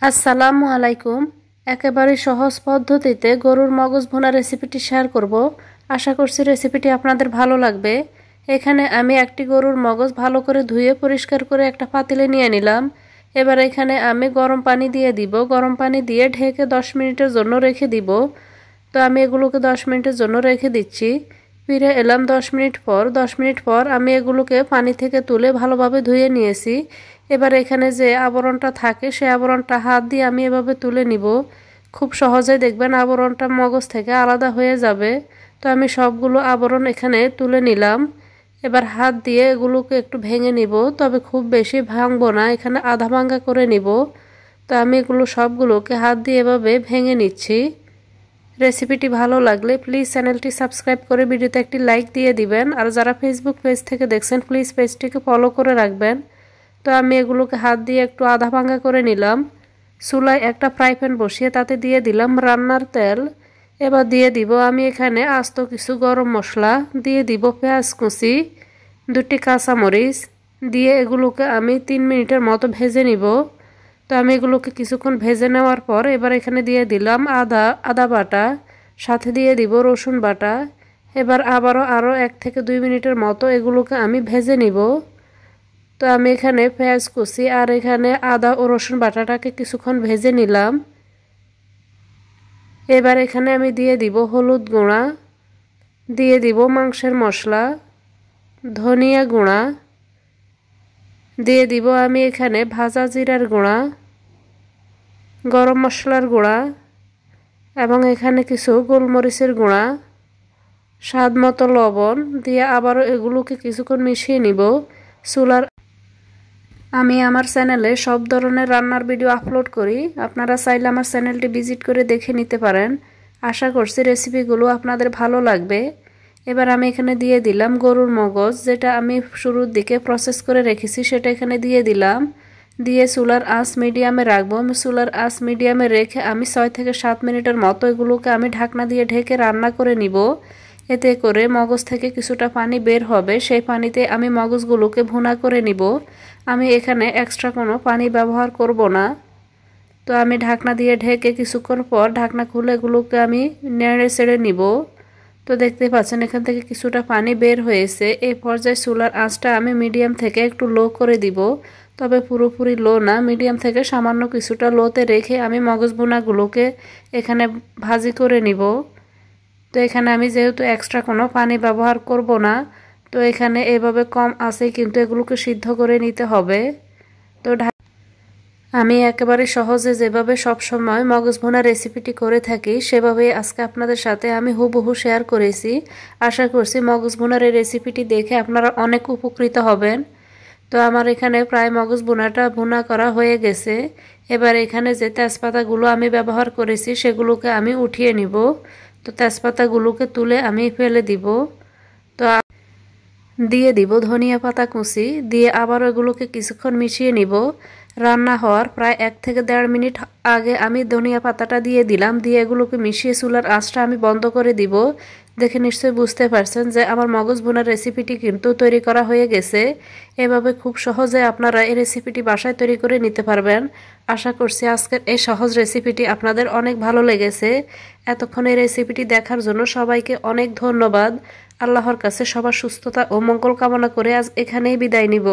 আসসালামু আলাইকুম। একেবারে সহজ পদ্ধতিতে গরুর মগজ ভুনা রেসিপিটি শেয়ার করব। আশা করছি রেসিপিটি আপনাদের ভালো লাগবে। এখানে আমি একটি গরুর মগজ ভালো করে ধুয়ে পরিষ্কার করে একটা পাতিলে নিয়ে নিলাম। এবার এখানে আমি গরম পানি দিয়ে দিব। গরম পানি দিয়ে ঢেকে 10 মিনিটের জন্য রেখে দিব। তো আমি এগুলোকে 10 মিনিটের জন্য রেখে দিচ্ছি। ফিরে এলাম 10 মিনিট পর। 10 মিনিট পর আমি এগুলোকে পানি থেকে তুলে ভালোভাবে ধুয়ে নিয়েছি। এবার এখানে যে আবরণটা থাকে সেই আবরণটা হাত দিয়ে আমি এভাবে তুলে নিব। খুব সহজেই দেখবেন আবরণটা মগজ থেকে আলাদা হয়ে যাবে। তো আমি সবগুলো আবরণ এখানে তুলে নিলাম। এবার হাত দিয়ে এগুলোকে একটু ভেঙে নিব, তবে খুব বেশি ভাঙবো না, এখানে আধা ভাঙা করে নিব। তো আমি এগুলো সবগুলোকে হাত দিয়ে এভাবে ভেঙে নিচ্ছি। রেসিপিটি ভালো লাগলে প্লিজ চ্যানেলটি সাবস্ক্রাইব করে ভিডিওতে একটি লাইক দিয়ে দিবেন। আর যারা ফেসবুক পেজ থেকে দেখছেন প্লিজ পেজটিকে ফলো করে রাখবেন। তো আমি এগুলোকে হাত দিয়ে একটু আধা ভাঙা করে নিলাম। চুলায় একটা ফ্রাই প্যান বসিয়ে তাতে দিয়ে দিলাম রান্নার তেল। এবার দিয়ে দিব আমি এখানে আস্ত কিছু গরম মশলা, দিয়ে দিব পেঁয়াজ কুচি, 2টি কাঁচামরিচ দিয়ে এগুলোকে আমি 3 মিনিটের মতো ভেজে নিব। তো আমি এগুলোকে কিছুক্ষণ ভেজে নেওয়ার পর এবার এখানে দিয়ে দিলাম আদা বাটা, সাথে দিয়ে দিব রসুন বাটা। এবার আরও 1 থেকে 2 মিনিটের মতো এগুলোকে আমি ভেজে নিব। তো আমি এখানে পেঁয়াজ কুচি আর এখানে আদা ও রসুন বাটাটাকে কিছুক্ষণ ভেজে নিলাম। এবার এখানে আমি দিয়ে দিব হলুদ গুঁড়া, দিয়ে দিব মাংসের মশলা, ধনিয়া গুঁড়া, দিয়ে দিব আমি এখানে ভাজা জিরার গুঁড়া, গরম মশলার গুঁড়া এবং এখানে কিছু গোলমরিচের গুঁড়া, স্বাদ মতো লবণ দিয়ে আবারও এগুলোকে কিছুক্ষণ মিশিয়ে নিব। আমি আমার চ্যানেলে সব ধরনের রান্নার ভিডিও আপলোড করি, আপনারা চাইলে আমার চ্যানেলটি ভিজিট করে দেখে নিতে পারেন। আশা করছি রেসিপিগুলো আপনাদের ভালো লাগবে। এবার আমি এখানে দিয়ে দিলাম গরুর মগজ, যেটা আমি শুরুর দিকে প্রসেস করে রেখেছি সেটা এখানে দিয়ে দিলাম। দিয়ে চুলার আঁচ মিডিয়ামে রাখবো। আমি চুলার আঁচ মিডিয়ামে রেখে আমি 6 থেকে 7 মিনিটের মতো এগুলোকে আমি ঢাকনা দিয়ে ঢেকে রান্না করে নিব। এতে করে মগজ থেকে কিছুটা পানি বের হবে, সেই পানিতে আমি মগজগুলোকে ভুনা করে নিব। আমি এখানে এক্সট্রা কোনো পানি ব্যবহার করব না। তো আমি ঢাকনা দিয়ে ঢেকে কিছুক্ষণ পর ঢাকনা খুলে এগুলোকে আমি নেড়ে চেড়ে নিব। তো দেখতে পাচ্ছেন এখান থেকে কিছুটা পানি বের হয়েছে। এই পর্যায়ে চুলার আঁচটা আমি মিডিয়াম থেকে একটু লো করে দিব, তবে পুরোপুরি লো না, মিডিয়াম থেকে সামান্য কিছুটা লোতে রেখে আমি মগজ ভুনাগুলোকে এখানে ভাজি করে নিব। তো এখানে আমি যেহেতু এক্সট্রা কোনো পানি ব্যবহার করব না, তো এখানে এভাবে কম আঁচে কিন্তু এগুলোকে সিদ্ধ করে নিতে হবে। তো আমি একেবারে সহজে যেভাবে সবসময় মগজ ভুনা রেসিপিটি করে থাকি সেভাবেই আজকে আপনাদের সাথে আমি হুবহু শেয়ার করেছি। আশা করছি মগজ ভুনার এই রেসিপিটি দেখে আপনারা অনেক উপকৃত হবেন। তো আমার এখানে প্রায় মগজ ভুনাটা ভুনা করা হয়ে গেছে। এবার এখানে যে তেজপাতাগুলো আমি ব্যবহার করেছি সেগুলোকে আমি উঠিয়ে নিব। তো তেজপাতাগুলোকে তুলে আমি ফেলে দিব। তো দিয়ে দিব ধনিয়া পাতা কুচি, দিয়ে আবার এগুলোকে কিছুক্ষণ মিশিয়ে নিব। রান্না হওয়ার প্রায় 1 থেকে 1.5 মিনিট আগে আমি ধনিয়া পাতাটা দিয়ে দিলাম। দিয়ে এগুলোকে মিশিয়ে চুলার আঁচটা আমি বন্ধ করে দিব। দেখে নিশ্চয়ই বুঝতে পারছেন যে আমার মগজ ভুনার রেসিপিটি কিন্তু তৈরি করা হয়ে গেছে। এভাবে খুব সহজে আপনারা এই রেসিপিটি বাসায় তৈরি করে নিতে পারবেন। আশা করছি আজকের এই সহজ রেসিপিটি আপনাদের অনেক ভালো লেগেছে। এতক্ষণ এই রেসিপিটি দেখার জন্য সবাইকে অনেক ধন্যবাদ। আল্লাহর কাছে সবার সুস্থতা ও মঙ্গল কামনা করে আজ এখানেই বিদায় নিব।